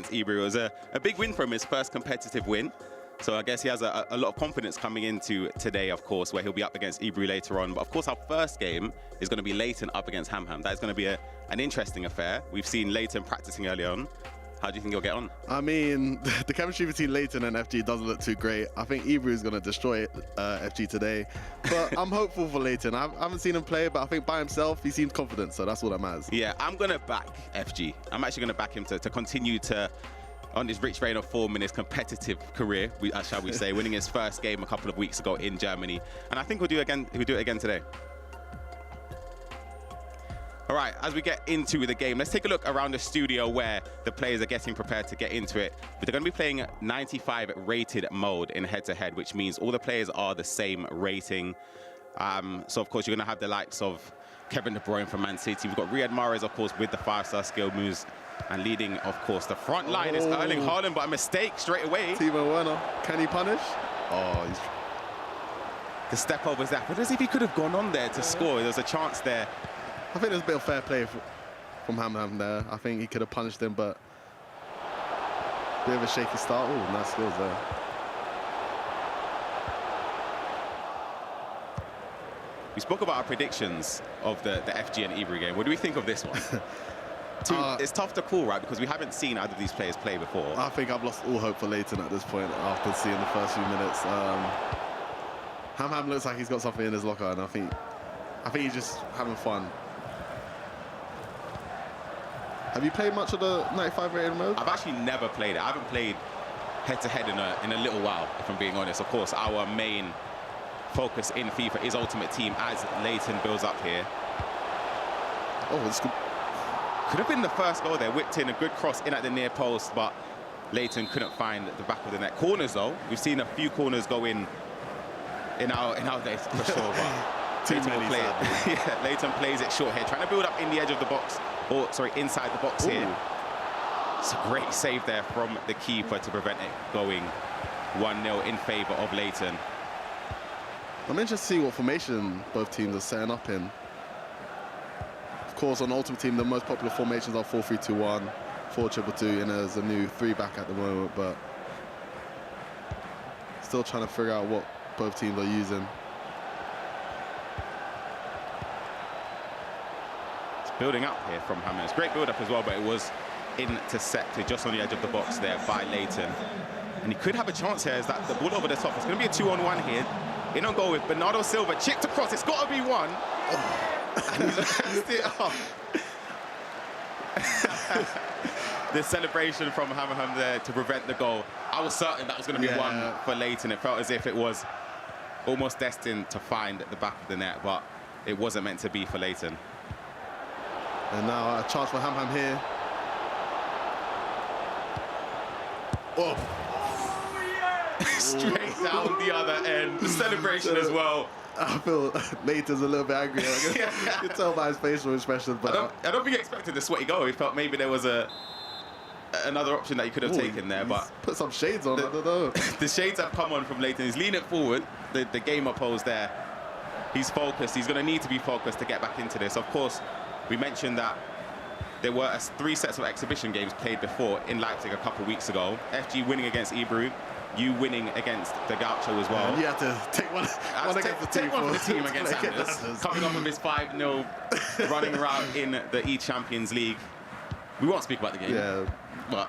against Ibra. It was a big win for him, his first competitive win. So I guess he has a lot of confidence coming into today, of course, where he'll be up against Ibra later on. But of course, our first game is going to be Leighton up against Hemp. That is going to be an interesting affair. We've seen Leighton practicing early on. How do you think he'll get on? I mean, the chemistry between Leighton and FG doesn't look too great. I think Ibra is going to destroy FG today. But I'm hopeful for Leighton. I haven't seen him play, but I think by himself, he seems confident. So that's all that matters. Yeah, I'm going to back FG. I'm actually going to back him to continue on this rich vein of form in his competitive career, shall we say, winning his first game a couple of weeks ago in Germany. And I think he'll do it again today. All right, as we get into the game, let's take a look around the studio where the players are getting prepared to get into it. But they're going to be playing 95 rated mode in head-to-head, which means all the players are the same rating. So, of course, you're going to have the likes of Kevin De Bruyne from Man City. We've got Riyad Mahrez, of course, with the 5-star skill moves. And leading, of course, the front line is Erling Haaland, but a mistake straight away. Timo Werner, can he punish? Oh, the step over was that. But as if he could have gone on there to score. There was a chance there. I think there's a bit of fair play from Haaland there. I think he could have punished him, but a bit of a shaky start. Oh, nice skills there. We spoke about our predictions of the FG and Ibra game. What do we think of this one? It's tough to call, right? Because we haven't seen either of these players play before. I think I've lost all hope for Leighton at this point after seeing the first few minutes. Ham looks like he's got something in his locker, and I think he's just having fun. Have you played much of the 95 rated mode? I've actually never played it. I haven't played head-to-head in a little while, if I'm being honest. Of course, our main focus in FIFA is Ultimate Team as Leighton builds up here. Oh, it's good. Could have been the first goal there. Whipped in a good cross in at the near post, but Leighton couldn't find the back of the net. Corners, though. We've seen a few corners go in our days, for sure. But Too many, yeah, Leighton plays it short here, trying to build up in the edge of the box. Or, sorry, inside the box here. It's a great save there from the keeper to prevent it going 1-0 in favour of Leighton. I'm interested to see what formation both teams are setting up in. Of course, on Ultimate Team, the most popular formations are 4-3-2-1, 4-2-2-2, and there's a new 3-back at the moment, but still trying to figure out what both teams are using. Building up here from Hammers. Great build-up as well, but it was intercepted just on the edge of the box there by Leighton. And he could have a chance here as that the ball over the top. It's going to be a 2-on-1 here. In on goal with Bernardo Silva, chipped across. It's got to be one. Oh. And he's raised it up. The celebration from Ham there to prevent the goal. I was certain that was going to be one for Leighton. It felt as if it was almost destined to find the back of the net, but it wasn't meant to be for Leighton. And now a chance for Ham here. Oh. Straight down the other end. The celebration as well. I feel Leighton's a little bit angry. You can tell by his facial expression. But I don't think he expected the sweaty goal. He felt maybe there was another option that he could have taken there. But put some shades on, I don't know. The shades have come on from Leighton. He's leaning forward. The game opposed there. He's focused. He's going to need to be focused to get back into this. Of course, we mentioned that there were 3 sets of exhibition games played before in Leipzig a couple of weeks ago. FG winning against Ibra, you winning against the Gaucho as well. And you had to take one for the team against Anders. Coming off of his 5-0 running route in the E-Champions League. We won't speak about the game. Yeah. But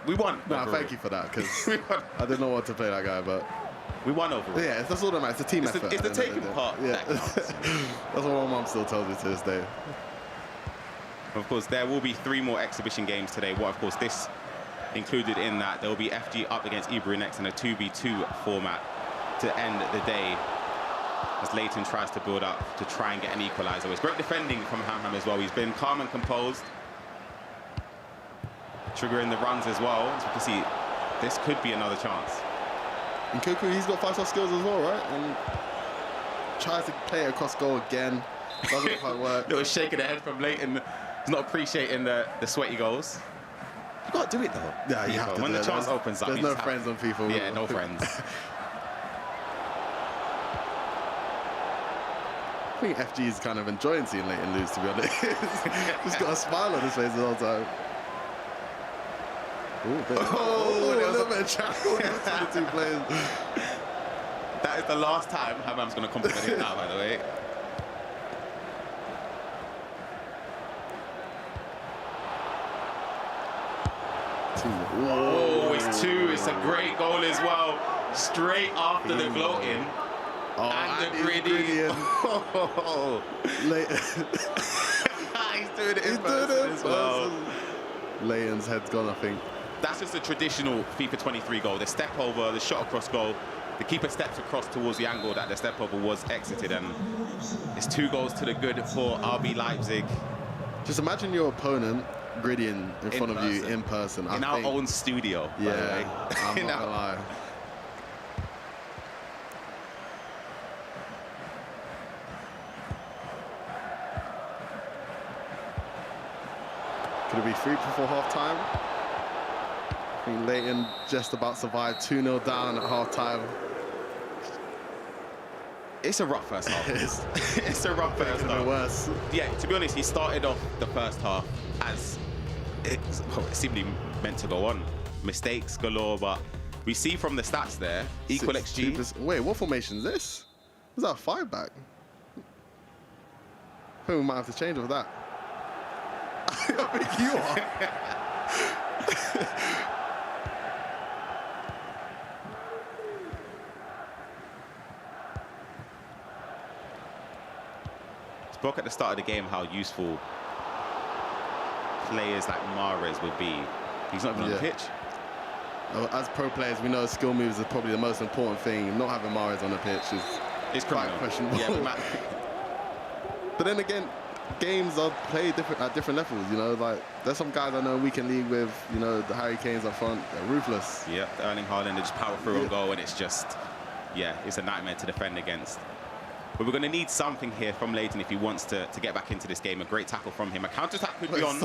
we won. No, thank you for that, because I didn't know what to play that guy, but we won overall. Yeah, that's all that matters. It's a team effort. It's the taking part that counts. That's what my mum still tells me to this day. Of course, there will be 3 more exhibition games today. Of course, this included in that. There will be FG up against Ibra next in a 2v2 format to end the day as Leighton tries to build up to try and get an equaliser. It's great defending from Ham as well. He's been calm and composed. Triggering the runs as well. As you can see, this could be another chance. And Kuku, he's got 5-star skills as well, right? And tries to play it across goal again. Doesn't quite work. Little shake of the head from Leighton. He's not appreciating the sweaty goals. You got to do it though. Yeah, you have to. When the chance opens up, there's no friends on FIFA. Yeah, no friends. I think FG is kind of enjoying seeing Leighton lose, to be honest. He's got a smile on his face the whole time. Oh, there was a bit of travel between the two players. That is the last time Hammam's going to compliment him now, by the way. Oh, it's 2. It's a great goal as well. Straight after the gloating. And the gritty. He's doing it in person as well. Leighton's head's gone, I think. That's just a traditional FIFA23 goal. The step over, the shot across goal. The keeper steps across towards the angle that the step over was exited, and it's 2 goals to the good for RB Leipzig. Just imagine your opponent grittying in front of you in person. In our own studio, by the way. I'm not gonna lie. Could it be 3 before half-time? I think Leighton just about survived 2-0 down at half-time. It's a rough first half. It's a rough first half. Worse. Yeah, to be honest, he started off the first half as it seemingly meant to go on. Mistakes galore, but we see from the stats there, equal XG. Wait, what formation is this? Was that a 5-back? I think we might have to change with that. How big you are. Spoke at the start of the game how useful players like Mahrez would be. He's not even on the pitch. As pro players, we know skill moves are probably the most important thing. Not having Mahrez on the pitch is quite questionable. Yeah, but then again, games are played at different levels. You know, like there's some guys I know we can league with. You know, the Harry Kanes up front, they're ruthless. Yeah, Erling Haaland, they just power through and go, and it's just, yeah, it's a nightmare to defend against. But we're going to need something here from Leighton if he wants to get back into this game. A great tackle from him. A counter-attack could be on.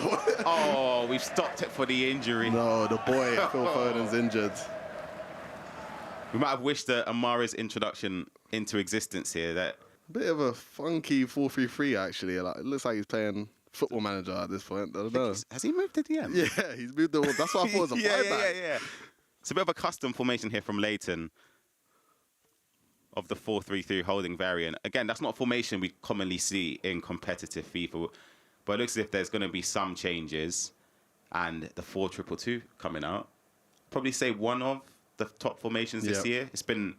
Oh, we've stopped it for the injury. No, the boy, Phil Foden's injured. We might have wished a Mahrez introduction into existence here. That bit of a funky 4-3-3, actually. Like, it looks like he's playing Football Manager at this point. I don't know. Has he moved to DM? Yeah, he's moved the. That's what I thought it was a 5-back. Yeah. It's a bit of a custom formation here from Leighton of the 4-3-3 holding variant. Again, that's not a formation we commonly see in competitive FIFA, but it looks as if there's going to be some changes, and the 4-2-2 coming out. Probably say one of the top formations this year. It's been...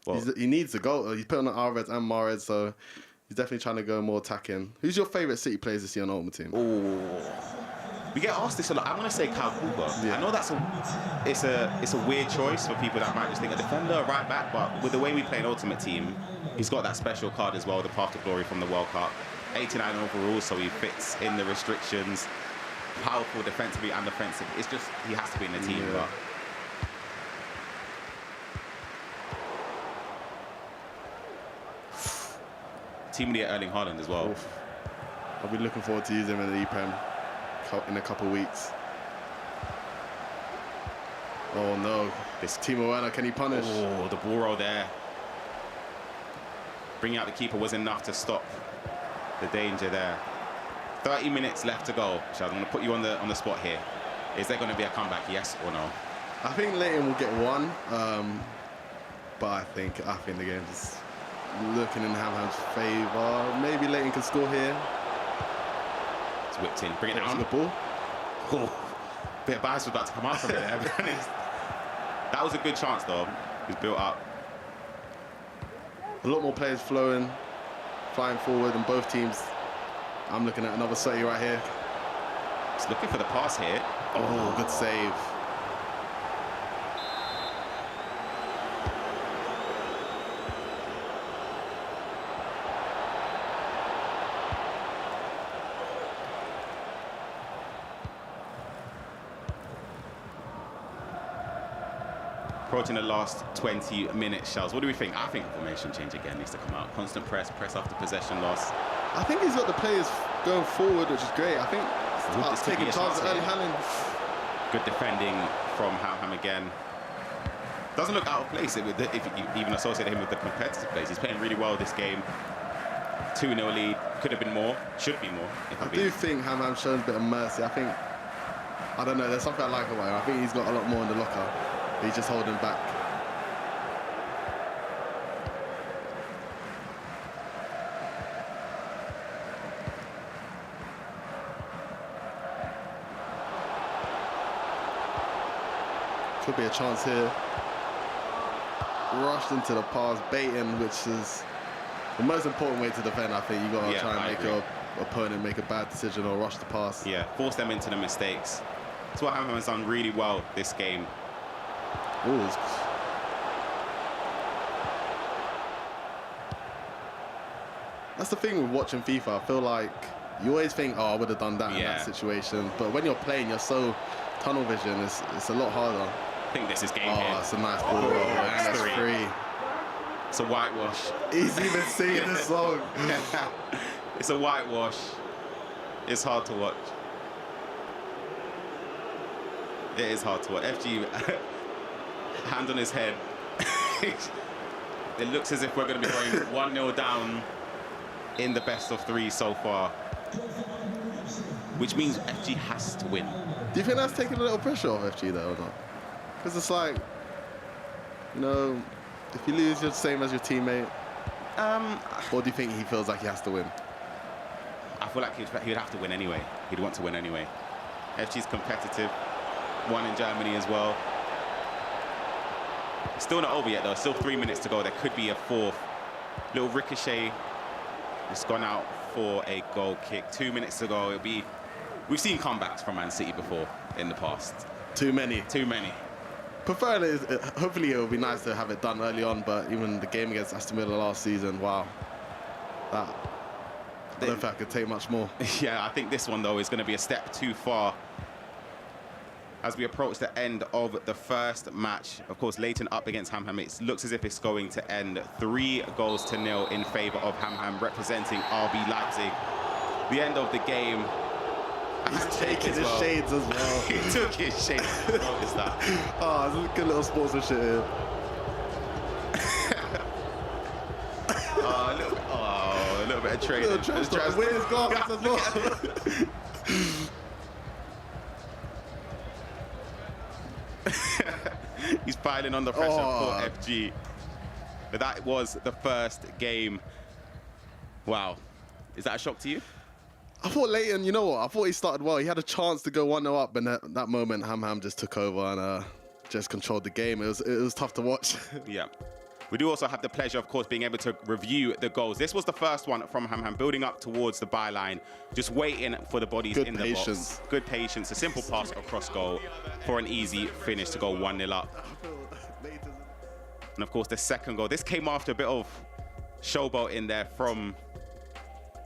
Well, he needs to go. He's putting on Alvarez and Mahrez, so he's definitely trying to go more attacking. Who's your favourite City players to see on the Ultimate Team? Oh, we get asked this a lot. I want to say Kyle Cooper. Yeah. I know it's a weird choice for people that might just think a defender, a right back, but with the way we play an Ultimate Team, he's got that special card as well, the Path to Glory from the World Cup. 89 overall, so he fits in the restrictions. Powerful defensively and offensive. It's just, he has to be in the team. Yeah. But team leader Erling Haaland as well. Oof. I'll be looking forward to using him in the EPREM in a couple of weeks. Oh no, this Timo Werner, can he punish? Oh, the ball roll there. Bringing out the keeper was enough to stop the danger there. 30 minutes left to go. Shaz, I'm going to put you on the spot here. Is there going to be a comeback, yes or no? I think Leighton will get one, but I think the game's looking in Hamham's favour. Maybe Leighton can score here. It's whipped in. Bring it down. The ball. Oh, bit of bias was about to come out from it there. That was a good chance though. He's built up. A lot more players flying forward, and both teams. I'm looking at another 30 right here. He's looking for the pass here. Oh, good save. Approaching the last 20 minutes, Shells. What do we think? I think formation change again needs to come out. Constant press after possession loss. I think he's got the players going forward, which is great. I think it's taking chances at Erling Haaland. Good defending from Hemp again. Doesn't look out of place if you even associate him with the competitive plays. He's playing really well this game. 2-0 lead. Could have been more. Should be more. I do think Hamham's shown a bit of mercy. I think I don't know, there's something I like about him. I think he's got a lot more in the locker. He's just holding back. Could be a chance here. Rushed into the pass, baiting, which is the most important way to defend. I think you got to try and make your opponent make a bad decision or rush the pass. Yeah, force them into the mistakes. That's what Hemp has done really well this game. Ooh, that's the thing with watching FIFA. I feel like you always think, oh, I would have done that in that situation. But when you're playing, you're so tunnel vision. It's a lot harder. I think this is game here. Oh, it's a nice ball. And it's free. It's a whitewash. He's even singing the song. It's a whitewash. It's hard to watch. It is hard to watch. FG, hand on his head. It looks as if we're going to be going 1-0 down in the best of 3 so far, which means FG has to win. Do you think that's taking a little pressure off FG though or not? Because it's like, you know, if you lose, you're the same as your teammate. Or do you think he feels like he has to win? I feel like he'd have to win anyway. He'd want to win anyway. FG's competitive. Won in Germany as well. Still not over yet though. Still 3 minutes to go. There could be a fourth. Little ricochet. It's gone out for a goal kick. 2 minutes to go. We've seen comebacks from Man City before in the past. Too many. Too many. Preferably, hopefully it would be nice to have it done early on, but even the game against Aston Villa last season, wow. I don't think I could take much more. Yeah, I think this one though is going to be a step too far. As we approach the end of the first match, of course, Leighton up against Ham Ham. It looks as if it's going to end 3-0 in favour of Ham Ham, representing RB Leipzig. The end of the game. He's taking his shades as well. He took his shades. What is that? Oh, it's a good little sportsmanship here. A little bit of trading. With his glasses as well. He's piling on the pressure for FG. But that was the first game. Wow. Is that a shock to you? I thought Leighton, you know what? I thought he started well. He had a chance to go 1-0 up, but that moment, Ham Ham just took over and just controlled the game. It was tough to watch. Yeah. We do also have the pleasure, of course, being able to review the goals. This was the first one from Ham Ham, building up towards the byline, just waiting for the bodies in the box. Good patience. A simple pass across goal for an easy finish to go 1-0 up. And of course, the second goal. This came after a bit of showboat in there from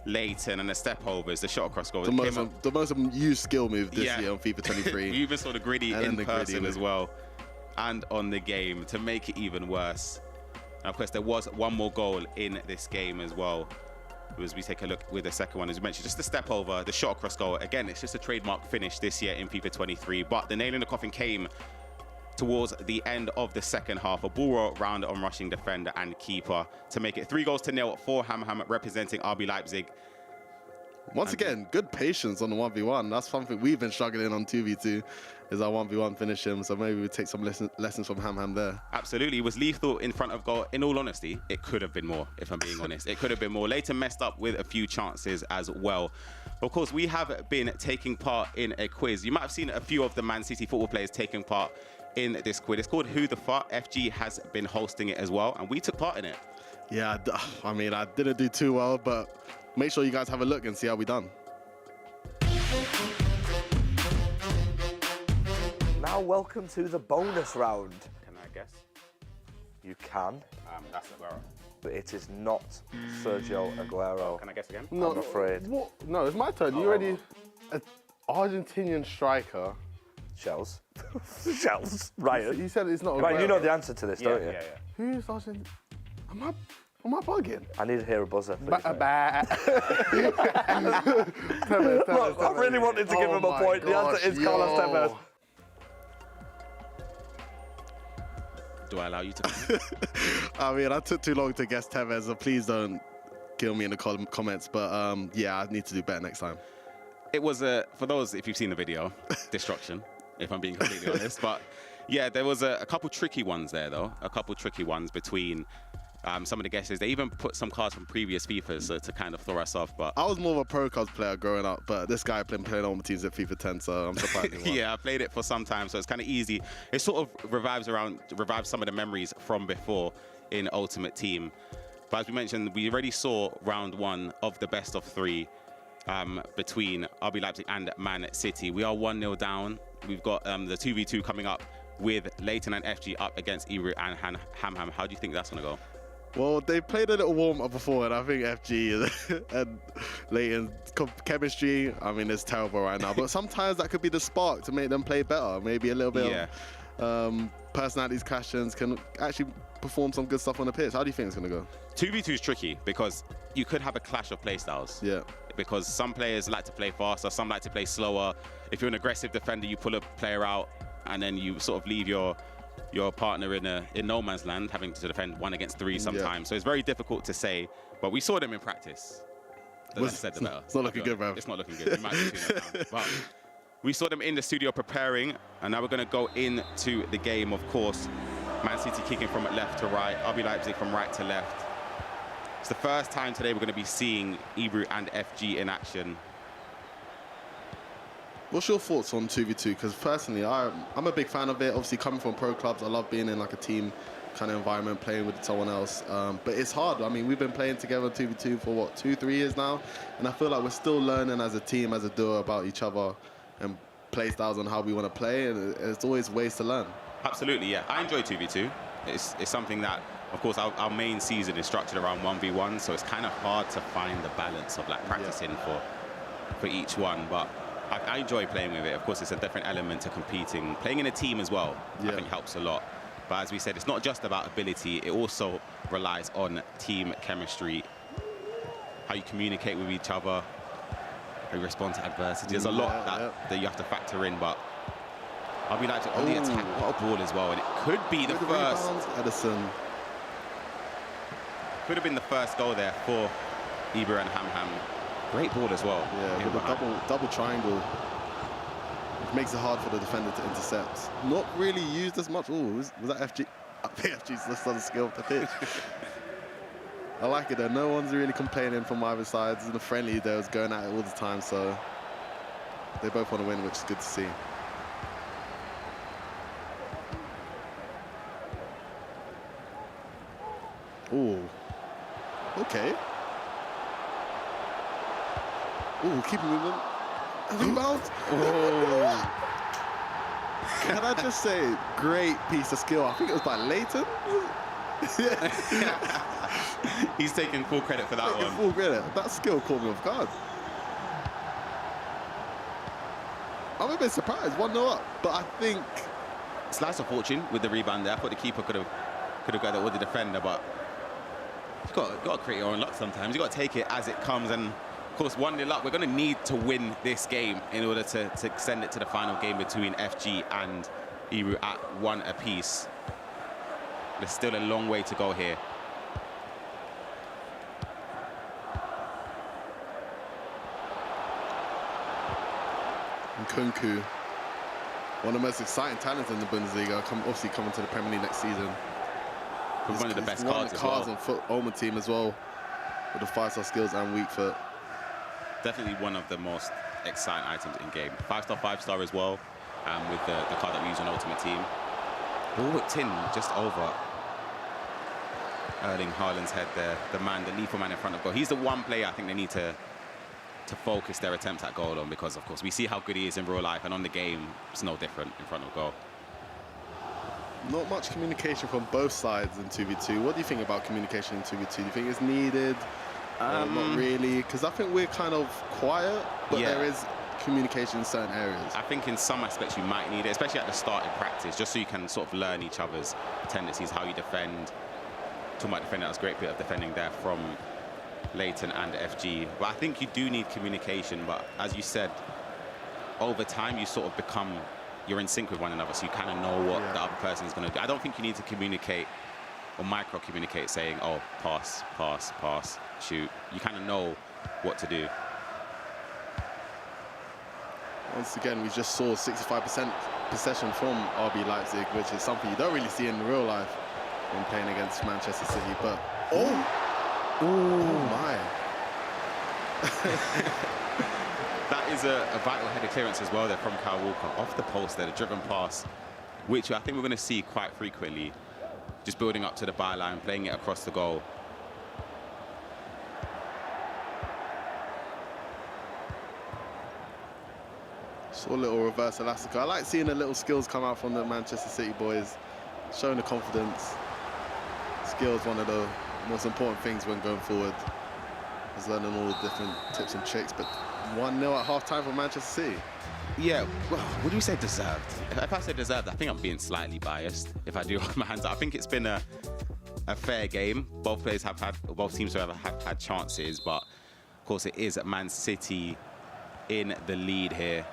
Leighton and the step overs, the shot across goal. The most used skill move this year on FIFA 23. You even saw the gritty in person as well, and on the game to make it even worse. And of course, there was one more goal in this game as well. As we take a look with the second one, as you mentioned, just the step over, the shot across goal. Again, it's just a trademark finish this year in FIFA 23. But the nail in the coffin came towards the end of the second half. A ball round on rushing defender and keeper to make it 3-0 for Ham Ham, representing RB Leipzig. Once again, good patience on the 1v1. That's something we've been struggling on 2v2, is our 1v1 finish him. So maybe we take some lessons from Ham Ham there. Absolutely. It was lethal in front of goal. In all honesty, it could have been more, if I'm being honest. It could have been more. Leighton messed up with a few chances as well. Of course, we have been taking part in a quiz. You might have seen a few of the Man City football players taking part in this quiz. It's called Who the Fuck. FG has been hosting it as well, and we took part in it. Yeah, I mean, I didn't do too well, but make sure you guys have a look and see how we done. Now, welcome to the bonus round. Can I guess? You can, That's Aguero. but it is not Sergio Aguero. Can I guess again? No, I'm afraid. What? No, it's my turn. You already... An Argentinian striker. Shells. Shells. Ryan. You said it's not Aguero. Ryan, you know the answer to this, don't you? Yeah. Who's Argentinian? Am I bugging? I need to hear a buzzer, please. Look, I really wanted to give him a point. The answer is Carlos Tevez. Do I allow you to? I mean, I took too long to guess Tevez, so please don't kill me in the comments. But yeah, I need to do better next time. it was for those, if you've seen the video, destruction, if I'm being completely honest. But yeah, there was a couple tricky ones there, though. A couple tricky ones between some of the guesses. They even put some cards from previous FIFAs to kind of throw us off. But I was more of a Pro Cards player growing up, but this guy playing all my teams at FIFA 10, so I'm surprised he won. Yeah, I played it for some time, so it's kind of easy. It sort of revives some of the memories from before in Ultimate Team. But as we mentioned, we already saw round 1 of the best of 3 between RB Leipzig and Man City. We are 1-0 down. We've got the 2v2 coming up with Leighton and FG up against Ibru and Ham. How do you think that's going to go? Well, they played a little warm-up before, and I think FG and Leighton's chemistry, I mean, it's terrible right now. But sometimes that could be the spark to make them play better. Maybe a little bit of personalities clashings can actually perform some good stuff on the pitch. How do you think it's going to go? 2v2 is tricky because you could have a clash of play styles. Yeah. Because some players like to play faster, some like to play slower. If you're an aggressive defender, you pull a player out, and then you sort of leave your partner in no man's land, having to defend 1 against 3 sometimes. Yeah. So it's very difficult to say, but we saw them in practice. It's not looking good, bro. It's not looking good. We might be 2-0 down. But we saw them in the studio preparing, and now we're going to go into the game, of course. Man City kicking from left to right, RB Leipzig from right to left. It's the first time today we're going to be seeing Ibru and FG in action. What's your thoughts on 2v2? Because personally, I'm a big fan of it. Obviously, coming from pro clubs, I love being in like a team kind of environment, playing with someone else. But it's hard. I mean, we've been playing together 2v2 for what, 2-3 years now, and I feel like we're still learning as a team, as a duo, about each other and play styles on how we want to play. And it's always ways to learn. Absolutely, yeah. I enjoy 2v2. It's something that, of course, our main season is structured around 1v1, so it's kind of hard to find the balance of like practicing for each one. But I enjoy playing with it. Of course, it's a different element to competing. Playing in a team as well, I think helps a lot. But as we said, it's not just about ability. It also relies on team chemistry, how you communicate with each other, how you respond to adversity. There's a lot that you have to factor in, but I'll be like to only attack what a ball as well, and it could be the first. Edison. Could have been the first goal there for Ibru and Ham. Great ball as well. Yeah, with a double triangle. It makes it hard for the defender to intercept. Not really used as much. Oh, was that FG? I think FG's just on the skill of the pitch. I like it though. No one's really complaining from either side. The friendly there was going at it all the time, so they both want to win, which is good to see. Oh, okay. Oh, keep moving. Rebound. Oh. Can I just say, great piece of skill. I think it was by Leighton. He's taking full credit for that one. Full credit. That skill caught me off guard. I'm a bit surprised, 1-0 up, but I think slice of fortune with the rebound there. I thought the keeper could have got that with the defender, but you've got to create your own luck sometimes. You've got to take it as it comes, and of course, 1-0 up. We're going to need to win this game in order to send it to the final game between FG and Ibru at 1 apiece. There's still a long way to go here. Nkunku, one of the most exciting talents in the Bundesliga, obviously coming to the Premier League next season. One of the best cards as well. On foot Ultimate Team as well, with the 5-star skills and weak foot. Definitely one of the most exciting items in game. 5-star, 5-star as well, with the card that we use on Ultimate Team. Ball whipped in just over Erling Haaland's head there. The lethal man in front of goal. He's the one player I think they need to focus their attempts at goal on, because of course we see how good he is in real life, and on the game it's no different in front of goal. Not much communication from both sides in 2v2. What do you think about communication in 2v2? Do you think it's needed? Not really, because I think we're kind of quiet, but there is communication in certain areas. I think in some aspects you might need it, especially at the start in practice, just so you can sort of learn each other's tendencies, how you defend. Talking about defending, that was a great bit of defending there from Leighton and FG. But I think you do need communication, but as you said, over time you sort of become, you're in sync with one another, so you kind of know what the other person is going to do. I don't think you need to communicate or micro-communicate saying, oh, pass, pass, pass, shoot. You kind of know what to do. Once again, we just saw 65% possession from RB Leipzig, which is something you don't really see in real life when playing against Manchester City. But oh my! That is a vital header clearance as well there from Kyle Walker off the post there, the driven pass, which I think we're going to see quite frequently. Just building up to the byline, playing it across the goal. Saw a little reverse elastic. I like seeing the little skills come out from the Manchester City boys, showing the confidence. Skills, one of the most important things when going forward, is learning all the different tips and tricks. But 1-0 at half-time for Manchester City. Yeah, well, would you say deserved? If I say deserved, I think I'm being slightly biased. If I do hold my hands up, I think it's been a fair game. Both teams have had chances, but of course it is Man City in the lead here.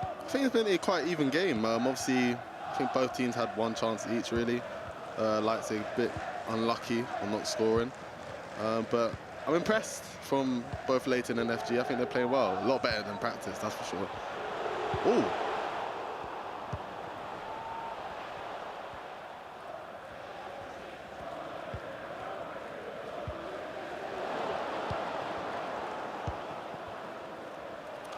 I think it's been a quite even game. Obviously, I think both teams had one chance each, really. Leipzig a bit unlucky on not scoring. But I'm impressed from both Leighton and FG. I think they're playing well. A lot better than practice, that's for sure. Ooh.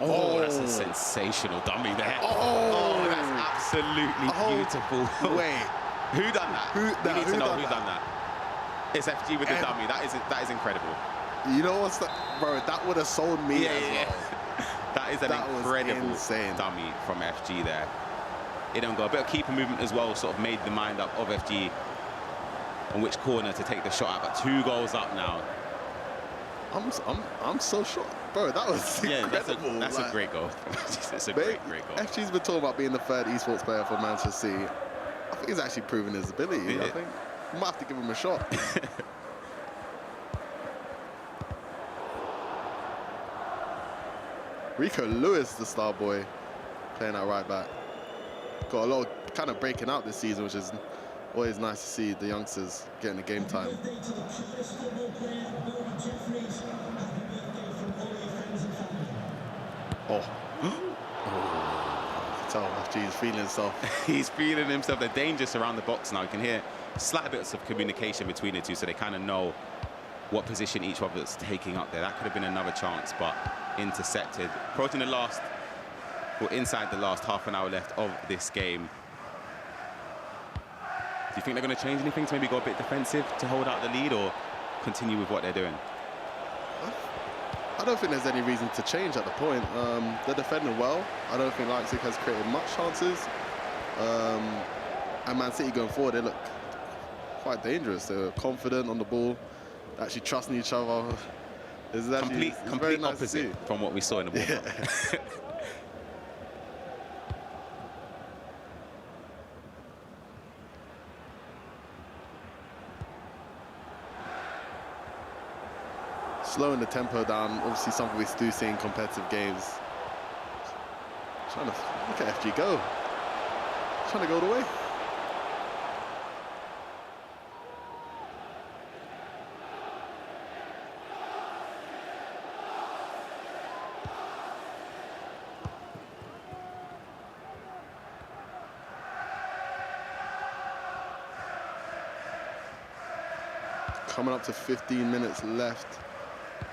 Oh, that's a sensational dummy there. Oh, that's absolutely beautiful. Wait. Who done that? We need to know who done that. It's FG with the dummy. That is incredible. You know what's that? Bro, that would have sold me as well. That is an incredible dummy from FG there. It don't go. A bit of keeper movement as well, sort of made the mind up of FG on which corner to take the shot at. But 2 goals up now. I'm so shocked. Bro, that was incredible. That's a great goal. It's a great goal. FG's been talking about being the 3rd esports player for Manchester City. I think he's actually proven his ability. I think we might have to give him a shot. Rico Lewis, the star boy, playing at right back. Got a lot of kind of breaking out this season, which is always nice to see the youngsters getting the game time. He's feeling himself. He's feeling himself. They're dangerous around the box now. You can hear slight bits of communication between the two, so they kind of know what position each other's taking up there. That could have been another chance, but intercepted. Approaching the last, or inside the last half an hour left of this game. Do you think they're going to change anything to maybe go a bit defensive to hold out the lead, or continue with what they're doing? I don't think there's any reason to change at the point. They're defending well. I don't think Leipzig has created much chances. And Man City going forward, they look quite dangerous. They're confident on the ball, actually trusting each other. It's actually complete nice opposite from what we saw in the warm-up. Yeah. Slowing the tempo down, obviously something we do see in competitive games. Trying to look at FG go. Trying to go all the way. Coming up to 15 minutes left.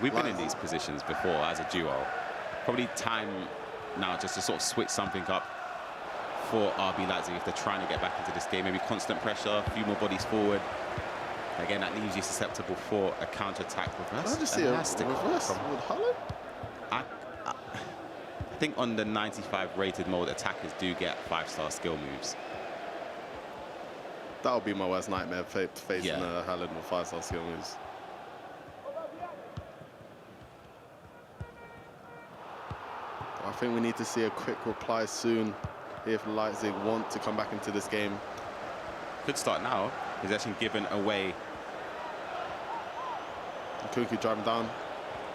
We've been in these positions before as a duo. Probably time now just to sort of switch something up for RB Leipzig if they're trying to get back into this game. Maybe constant pressure, a few more bodies forward. Again, that leaves you susceptible for a counter-attack. I just see a reverse with Haaland. I think on the 95 rated mode, attackers do get 5-star skill moves. That would be my worst nightmare, facing Haaland with 5-star skill moves. I think we need to see a quick reply soon if Leipzig want to come back into this game. Could start now. Possession given away. Nkunku driving down.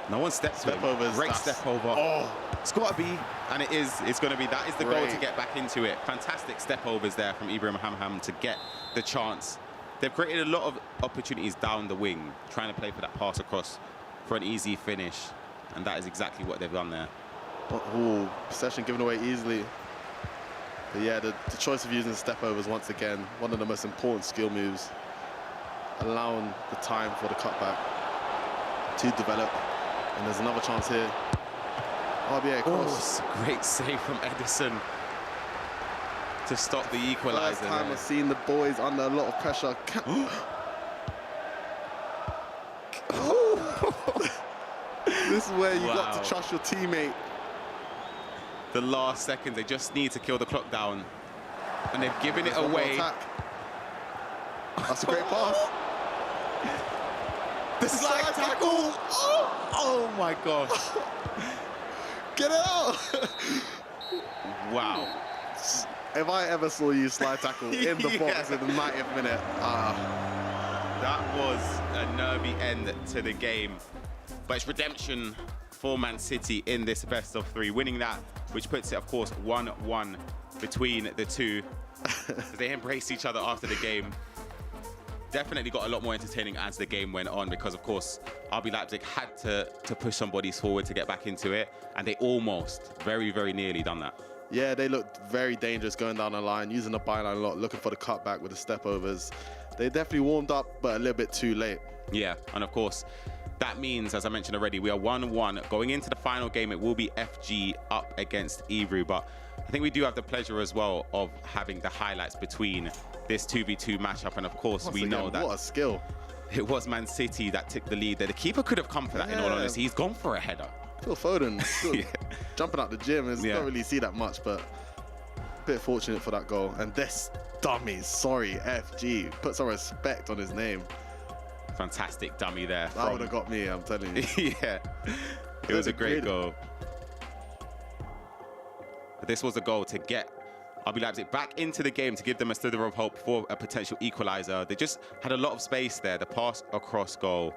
No one steps step over. Great step over. Oh, it's got to be, and it is. It's going to be. That is the goal to get back into it. Fantastic step overs there from Ibrahim Hamham to get the chance. They've created a lot of opportunities down the wing, trying to play for that pass across for an easy finish, and that is exactly what they've done there. Oh, possession given away easily. But yeah, the choice of using the step overs once again, one of the most important skill moves. Allowing the time for the cutback to develop. And there's another chance here. RBA cross. Oh, great save from Edison to stop the equaliser. First time I've seen the boys under a lot of pressure. This is where you got to trust your teammate. The last seconds, they just need to kill the clock down. And they've given it away. That's a great pass. The slide tackle. Oh my gosh. Get it out. Wow. If I ever saw you slide tackle in the box in the 90th minute, that was a nervy end to the game. But it's redemption for Man City in this best of 3, winning that, which puts it, of course, 1-1 between the two. They embraced each other after the game. Definitely got a lot more entertaining as the game went on because, of course, RB Leipzig had to push some bodies forward to get back into it, and they almost, very, very nearly done that. Yeah, they looked very dangerous going down the line, using the byline a lot, looking for the cutback with the step overs. They definitely warmed up, but a little bit too late. Yeah, and of course, that means, as I mentioned already, we are 1-1. Going into the final game, it will be FG up against Ebru, but I think we do have the pleasure as well of having the highlights between this 2v2 matchup, and of course, we know that what a skill. It was Man City that took the lead there. The keeper could have come for that, in all honesty. He's gone for a header. Phil Foden jumping out the gym. You don't really see that much, but a bit fortunate for that goal. And this dummy, sorry, FG, put some respect on his name. Fantastic dummy there. That would have got me, I'm telling you. Yeah, it was a great goal. But this was a goal to get RB Leipzig back into the game, to give them a slither of hope for a potential equaliser. They just had a lot of space there. The pass across goal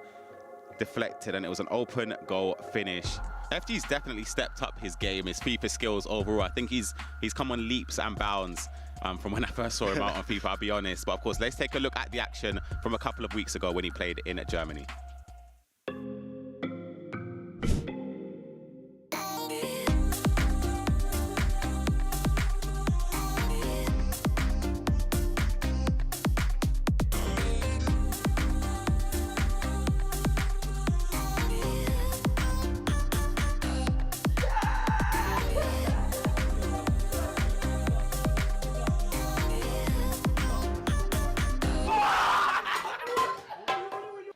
deflected, and it was an open goal finish. FG's definitely stepped up his game, his FIFA skills overall. I think he's come on leaps and bounds from when I first saw him out on FIFA, I'll be honest. But of course, let's take a look at the action from a couple of weeks ago when he played in Germany.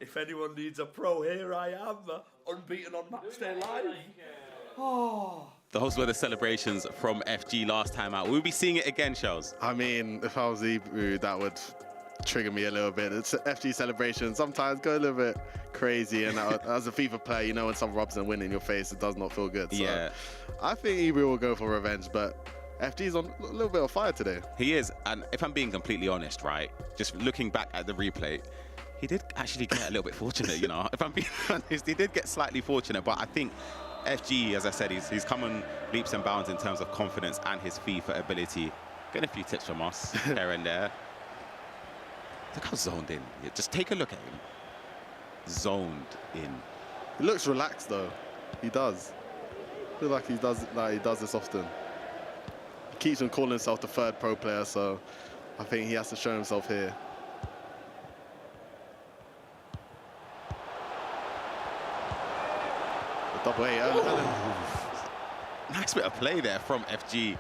If anyone needs a pro, here I am, unbeaten on Matchday Live. Oh. Those were the celebrations from FG last time out. We'll be seeing it again, Shells. I mean, if I was Ebru, that would trigger me a little bit. It's FG celebration. Sometimes go a little bit crazy, and as a FIFA player, you know when some rubs and win in your face, it does not feel good. So Yeah. I think Ebru will go for revenge, but FG's on a little bit of fire today. He is, and if I'm being completely honest, right, just looking back at the replay, he did actually get a little bit fortunate, you know. If I'm being honest, he did get slightly fortunate, but I think FG, as I said, he's come on leaps and bounds in terms of confidence and his FIFA ability. Getting a few tips from us here and there. Look how zoned in. Yeah, just take a look at him. Zoned in. He looks relaxed though. He does. I feel like he does this often. He keeps on calling himself the third pro player, so I think he has to show himself here. Double A, Erling. Nice bit of play there from FG.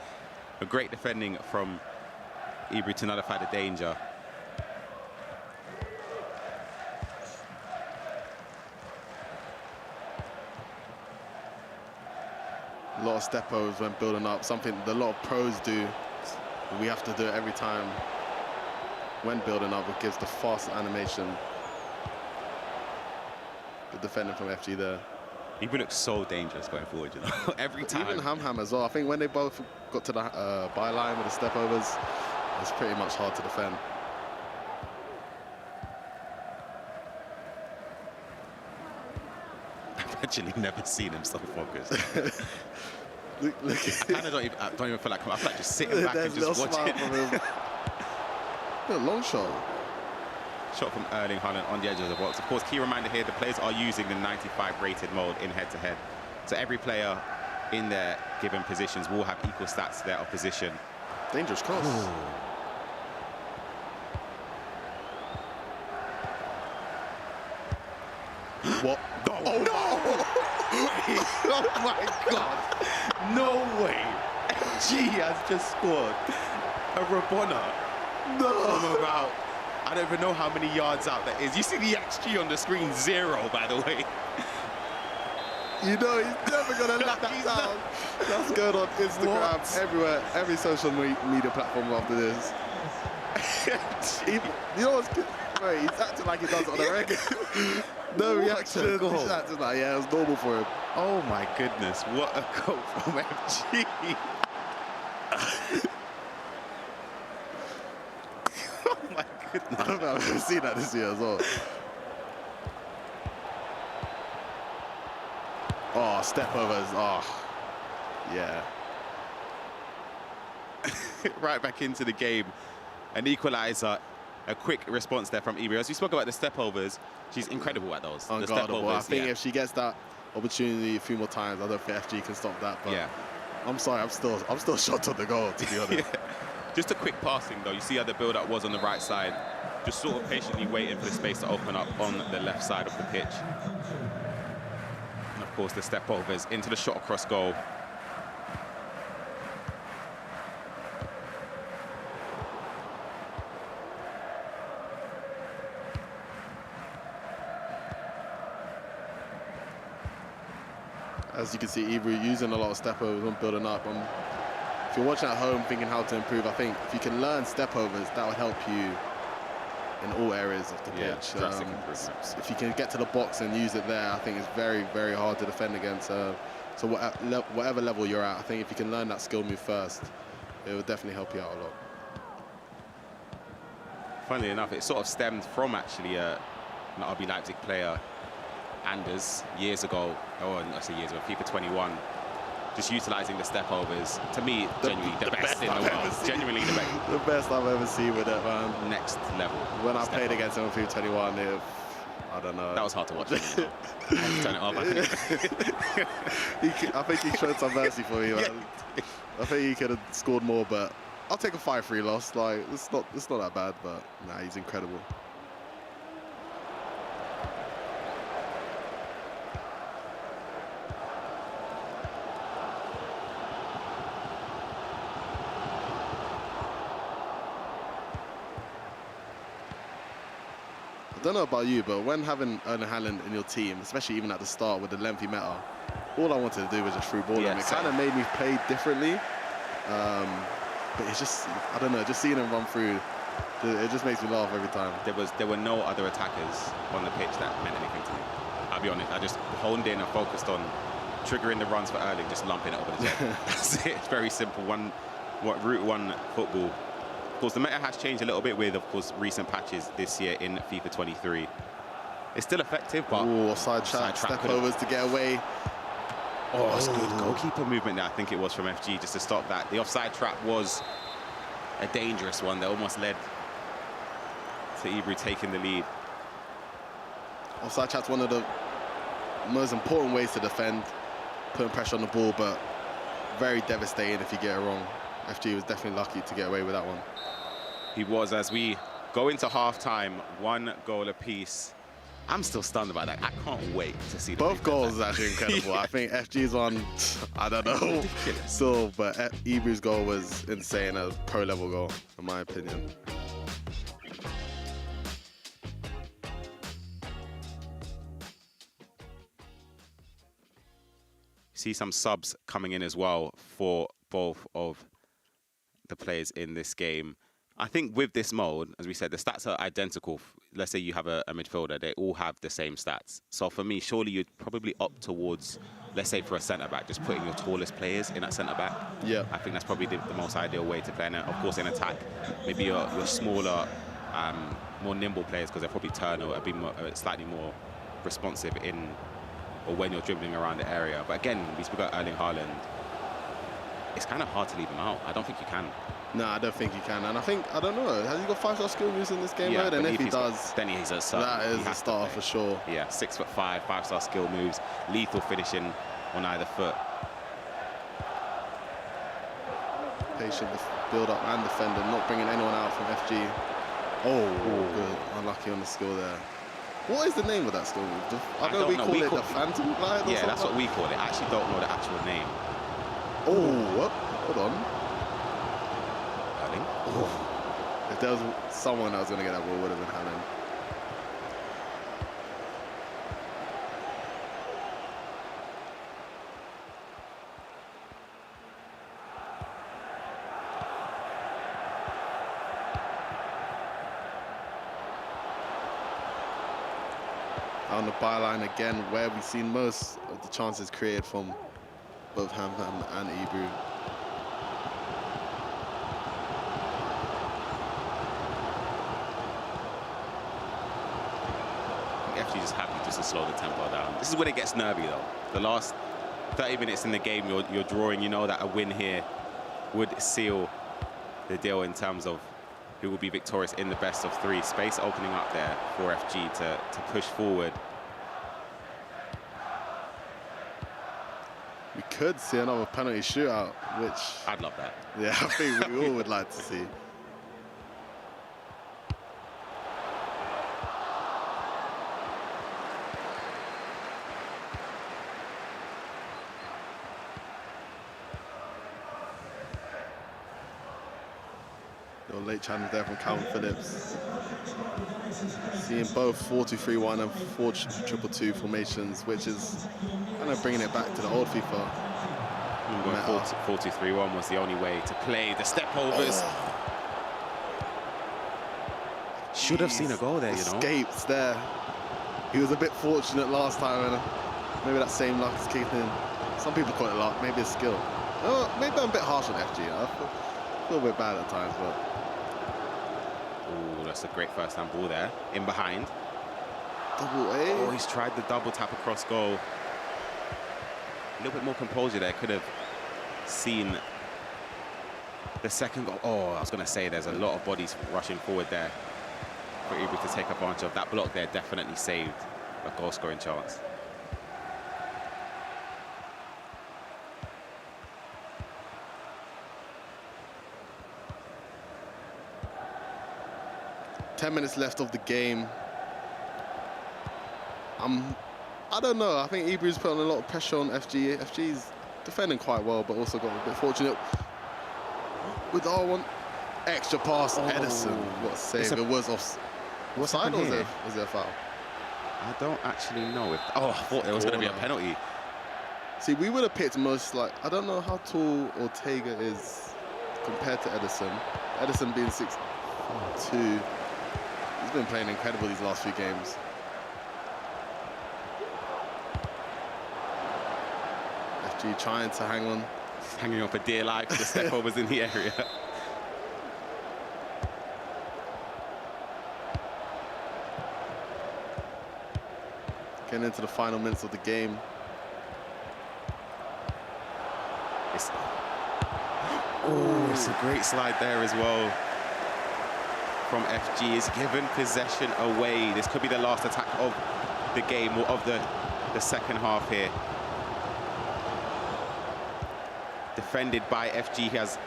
A great defending from Ebru to nullify the danger. A lot of step overs when building up, something that a lot of pros do. We have to do it every time when building up. It gives the fast animation. The defending from FG there. Ebru looks so dangerous going forward, you know. Every time. Even Hemp as well. I think when they both got to the byline with the step overs, it's pretty much hard to defend. I've actually never seen him so focused. look I kind of don't even feel like I feel like just sitting back and just watching. Long shot. Shot from Erling Haaland on the edge of the box. Of course, key reminder here, the players are using the 95 rated mode in head-to-head. So every player in their given positions will have equal stats to their opposition. Dangerous cross. What? Oh, no! Oh my God! No way! FG has just scored a Rabona. No! From about, I don't even know how many yards out that is. You see the XG on the screen, 0, by the way. You know he's never gonna let that down. That's going on Instagram, everywhere, every social media platform after this. You know what's good? Wait, he's acting like he does it on a regular. No reaction. He's acting like, yeah, it was normal for him. Oh my goodness, what a goal from FG. Oh my goodness. I don't know, I've never seen that this year as well. Oh, step overs. Oh, yeah. Right back into the game. An equaliser. A quick response there from Ibra. As we spoke about the step overs, she's incredible at those. The step overs, I think if she gets that opportunity a few more times, I don't think FG can stop that. But yeah. I'm sorry, I'm still shocked on the goal, to be honest. Yeah. Just a quick passing though. You see how the build-up was on the right side. Just sort of patiently waiting for the space to open up on the left side of the pitch. And of course the step overs into the shot across goal. As you can see, Ibra using a lot of step overs and building up. If you're watching at home thinking how to improve, I think if you can learn step overs, that will help you in all areas of the pitch. Drastic improvements. If you can get to the box and use it there, I think it's very, very hard to defend against. So whatever level you're at, I think if you can learn that skill move first, it will definitely help you out a lot. Funnily enough, it sort of stemmed from actually an RB Leipzig player, Anders, years ago, or I say years ago, FIFA23, just utilising the step overs. To me, genuinely the best in the world. Genuinely the best. The best I've ever seen with it, man. Next level. When I played against him on FIFA23, I don't know. That was hard to watch. I had to turn it off. I think he showed some mercy for me, man. Yeah. I think he could have scored more, but I'll take a 5-3 loss. Like, it's not that bad, but nah, he's incredible. I don't know about you, but when having Erling Haaland in your team, especially even at the start with the lengthy meta, all I wanted to do was just through ball him. It kind of made me play differently. But it's just, I don't know, just seeing him run through, it just makes me laugh every time. There were no other attackers on the pitch that meant anything to me. I'll be honest, I just honed in and focused on triggering the runs for Erling, just lumping it over the top. That's it, it's very simple. Route 1 football. Of course, the meta has changed a little bit with, of course, recent patches this year in FIFA23. It's still effective, but... Ooh, side trap, step overs to get away. Oh, that's good goalkeeper movement there, I think it was from FG, just to stop that. The offside trap was a dangerous one that almost led to Ibra taking the lead. Offside trap's one of the most important ways to defend, putting pressure on the ball, but very devastating if you get it wrong. FG was definitely lucky to get away with that one. He was, as we go into half-time, 1 goal apiece. I'm still stunned about that. I can't wait to see both goals. Is actually incredible. Yeah. I think FG's one, I don't know. Still, but Ibra's goal was insane, a pro-level goal, in my opinion. See some subs coming in as well for both of the players in this game. I think with this mode, as we said, the stats are identical. Let's say you have a midfielder, they all have the same stats. So for me, surely you'd probably opt towards, let's say for a centre-back, just putting your tallest players in that centre-back. Yeah. I think that's probably the most ideal way to play. And of course, in attack, maybe your smaller, more nimble players, because they're probably turn or be slightly more responsive in, or when you're dribbling around the area. But again, we spoke about Erling Haaland. It's kind of hard to leave him out. I don't think you can. No, I don't think he can. And I think, I don't know, has he got 5-star skill moves in this game mode? And if he does, then he's a start. That is a start for sure. Yeah, 6'5", 5-star skill moves, lethal finishing on either foot. patient build-up and defender, not bringing anyone out from FG. Oh, good. Unlucky on the skill there. What is the name of that skill move? I know we call it the Phantom Glide or yeah, something. that's what we call it. I actually don't know the actual name. Oh, what? Hold on. Erling. Oh. If there was someone that was going to get that ball, it would have been Haaland. On the byline again, where we've seen most of the chances created from both Hemp and Ebru. I think FG just happy just to slow the tempo down. This is when it gets nervy though. The last 30 minutes in the game, you're drawing. You know that a win here would seal the deal in terms of who will be victorious in the best of 3. Space opening up there for FG to push forward. We could see another penalty shootout, which... I'd love that. Yeah, I think we all would like to see. The late challenge there from Calvin Phillips. Seeing both 4-2-3-1 and 4-2-2-2 formations, which is kind of bringing it back to the old FIFA. 4-2-3-1 was the only way to play the step overs. Should have seen a goal there, you know. Escapes there. He was a bit fortunate last time, and maybe that same luck is kicking in. Some people call it luck, maybe it's skill. Oh, maybe I'm a bit harsh on FG. I feel a bit bad at times, but. Oh, that's a great first-time ball there. In behind. Double A. Oh, he's tried the double tap across goal. A little bit more composure there. Could have seen the second goal. Oh, I was going to say there's a lot of bodies rushing forward there. For able to take advantage of that block there. Definitely saved a goal-scoring chance. Ten minutes left of the game. I don't know. I think Ebru's putting a lot of pressure on FG. FG's defending quite well, but also got a bit fortunate with R1. Extra pass, Edison. What a save. It was off. What's side, or happened here? was there a foul? I don't actually know if... Oh, I thought there was going to be a penalty. See, we would have picked most, like, I don't know how tall Ortega is compared to Edison. Edison being 6'2". He's been playing incredible these last few games. FG trying to hang on. Hanging on for dear life. The step overs in the area. Getting into the final minutes of the game. It's a great slide there as well from FG. Is given possession away. This could be the last attack of the game, or of the second half here. Defended by FG. He has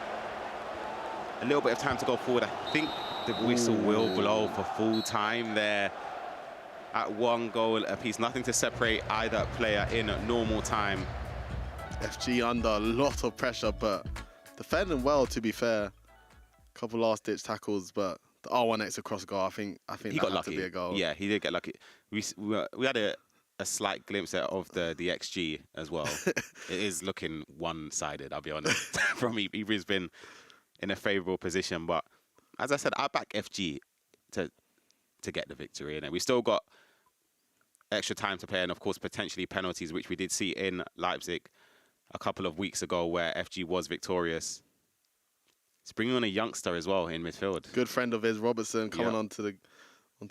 a little bit of time to go forward. I think the whistle will blow for full time there. At 1 goal apiece, nothing to separate either player in normal time. FG under a lot of pressure, but defending well, to be fair. A couple last-ditch tackles, but the R1X across goal, I think he got lucky. To be a goal. Yeah, he did get lucky. We had a slight glimpse of the XG as well. It is looking one-sided, I'll be honest. From Ebru's been in a favourable position, but as I said, I back FG to get the victory, and we still got extra time to play, and of course potentially penalties, which we did see in Leipzig a couple of weeks ago, where FG was victorious. It's bringing on a youngster as well in midfield. Good friend of his, Robertson, coming onto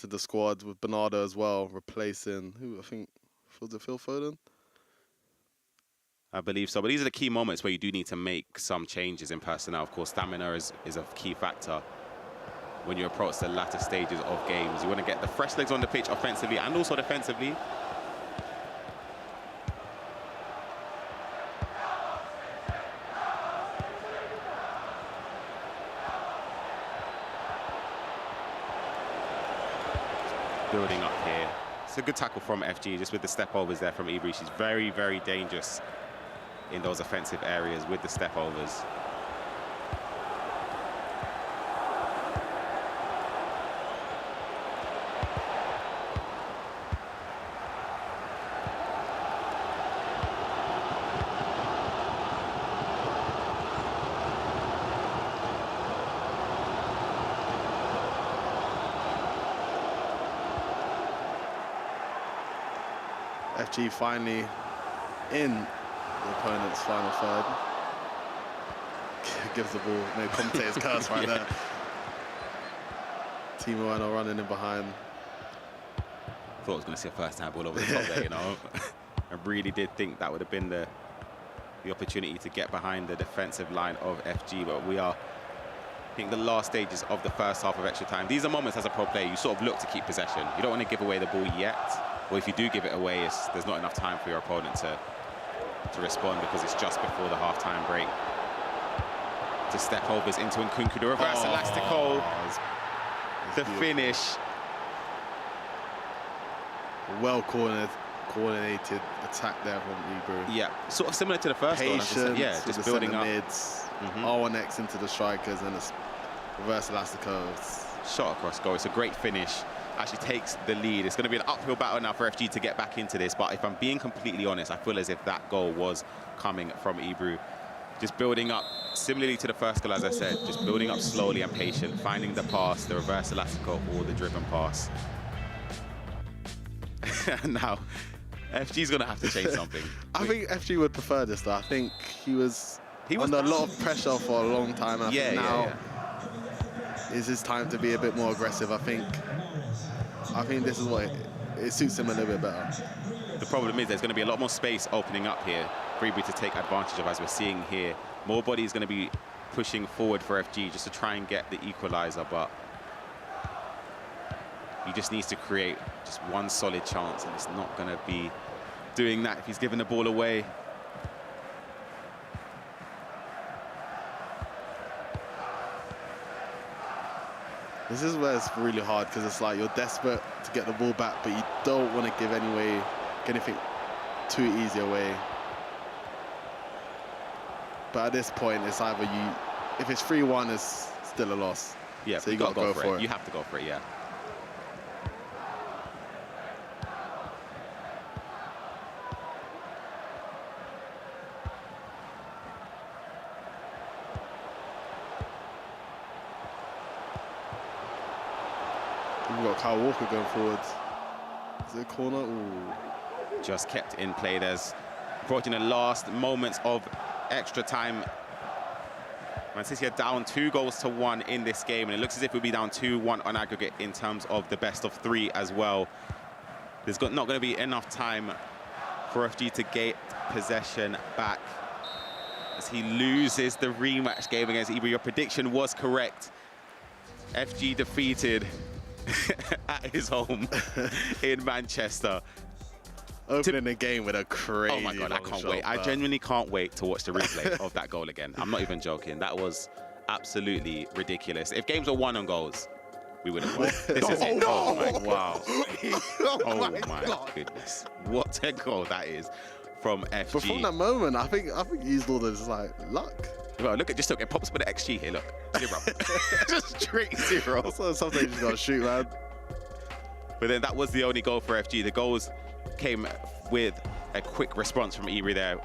the squad with Bernardo as well, replacing who I think was it Phil Foden? I believe so. But these are the key moments where you do need to make some changes in personnel. Of course, stamina is a key factor when you approach the latter stages of games. You want to get the fresh legs on the pitch offensively and also defensively. building up here. It's a good tackle from FG, just with the step overs there from Ibri. She's very, very dangerous in those offensive areas with the step overs. FG finally in the opponent's final third. Gives the ball, no commentator's curse right there. Timo Werner running in behind. Thought I was going to see a first-time ball over the top there, you know. I really did think that would have been the opportunity to get behind the defensive line of FG, but we are, I think, the last stages of the first half of extra time. These are moments as a pro player, you sort of look to keep possession. You don't want to give away the ball yet, or if you do give it away, there's not enough time for your opponent to respond because it's just before the half-time break. To step overs into Nkunku, the reverse elastico, the finish. Well coordinated attack there from Ibri. Yeah, sort of similar to the first goal. Patience, yeah, just building up. Mids, R1X into the strikers and a reverse elastico. Shot across goal. It's a great finish. Actually takes the lead. It's going to be an uphill battle now for FG to get back into this, but if I'm being completely honest, I feel as if that goal was coming from Ibri. Just building up, similarly to the first goal, as I said, just building up slowly and patient, finding the pass, the reverse elastico, or the driven pass. Now, FG's going to have to change something. I think FG would prefer this, though. I think he was under a lot of pressure for a long time. And I think now is his time to be a bit more aggressive. I think this is what it suits him a little bit better. The problem is there's going to be a lot more space opening up here for Ibri to take advantage of, as we're seeing here. More bodies going to be pushing forward for FG just to try and get the equalizer, but he just needs to create just one solid chance, and it's not going to be doing that if he's giving the ball away. This is where it's really hard, because it's like you're desperate to get the ball back, but you don't want to give anything too easy away. But at this point, it's either if it's 3-1, it's still a loss. Yeah, so you got to go for it. You have to go for it, yeah. We've got Kyle Walker going forwards. Is it a corner? Ooh. Just kept in play. There's approaching the last moments of extra time. Man City are down 2-1 in this game, and it looks as if we'll be down 2-1 on aggregate in terms of the best of 3 as well. There's not going to be enough time for FG to get possession back as he loses the rematch game against Ibri. Your prediction was correct. FG defeated at his home in Manchester. Opening the game with a crazy. Oh my God, I can't wait. I genuinely can't wait to watch the replay of that goal again. I'm not even joking. That was absolutely ridiculous. If games were won on goals, we would have won. This is it. Oh my wow. Oh my goodness. What a goal that is from FG. But from that moment, I think he used all this like luck. Well, look, it pops up with the XG here. Look, 0. Just straight 0. So sometimes you just gotta shoot, man. But then that was the only goal for FG. The goals came with a quick response from Ibri there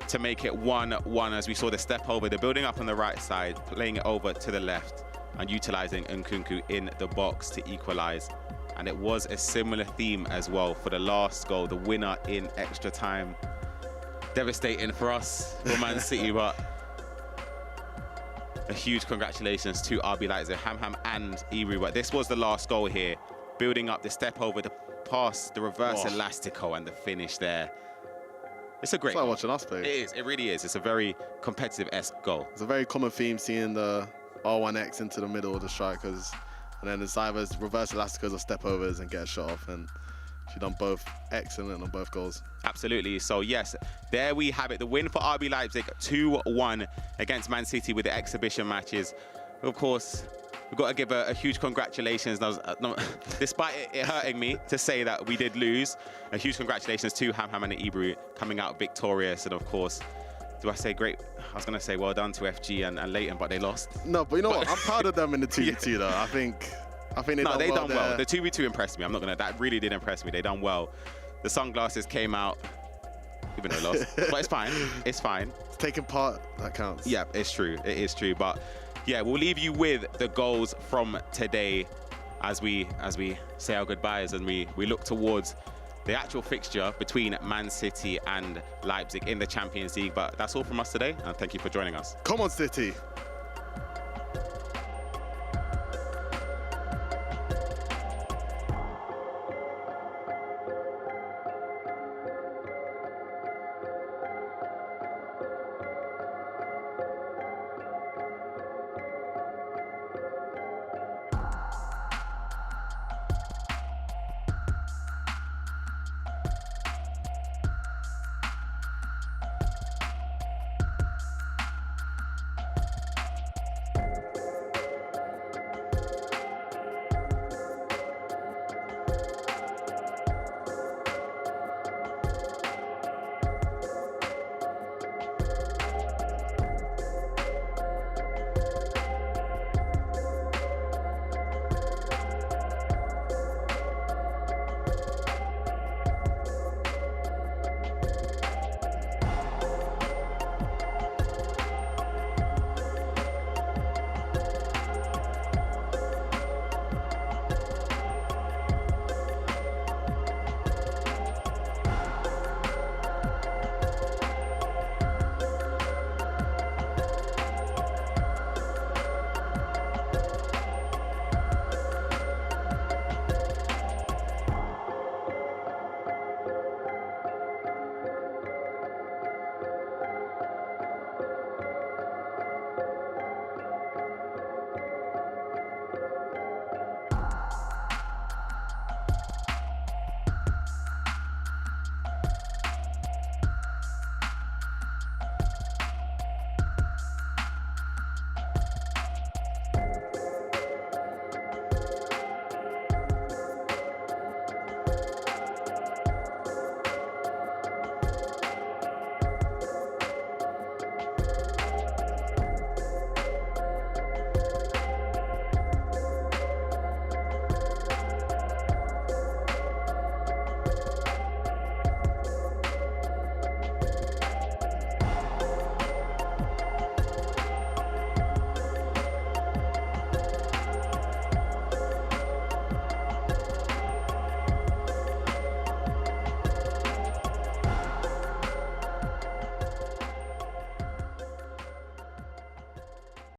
to make it 1-1 as we saw the step over. They're building up on the right side, playing it over to the left and utilising Nkunku in the box to equalise. And it was a similar theme as well for the last goal, the winner in extra time. Devastating for us, for Man City, but a huge congratulations to RB Leipzig, Ham and Ibri. But this was the last goal here, building up the step over, the pass, the reverse elastico, and the finish there. It's a great goal. It's like watching us play. It is, it really is. It's a very competitive-esque goal. It's a very common theme, seeing the R1X into the middle of the strikers, and then it's either reverse elasticos or step overs and get a shot off, and she's done both excellent on both goals. Absolutely. So yes, there we have it. The win for RB Leipzig, 2-1 against Man City with the exhibition matches. Of course, we've got to give a huge congratulations. Despite it hurting me to say that we did lose, a huge congratulations to Ham and Ibru coming out victorious. And of course, do I say great? I was going to say well done to FG and Leighton, but they lost. No, but you know what? I'm proud of them in the 2v2 though. I think they done well. The 2v2 impressed me. I'm not going to, that really did impress me. They done well. The sunglasses came out, even though they lost. But it's fine. It's fine. Taking part, that counts. Yeah, it's true. It is true. But yeah, we'll leave you with the goals from today as we say our goodbyes and we look towards the actual fixture between Man City and Leipzig in the Champions League. But that's all from us today, and thank you for joining us. Come on, City.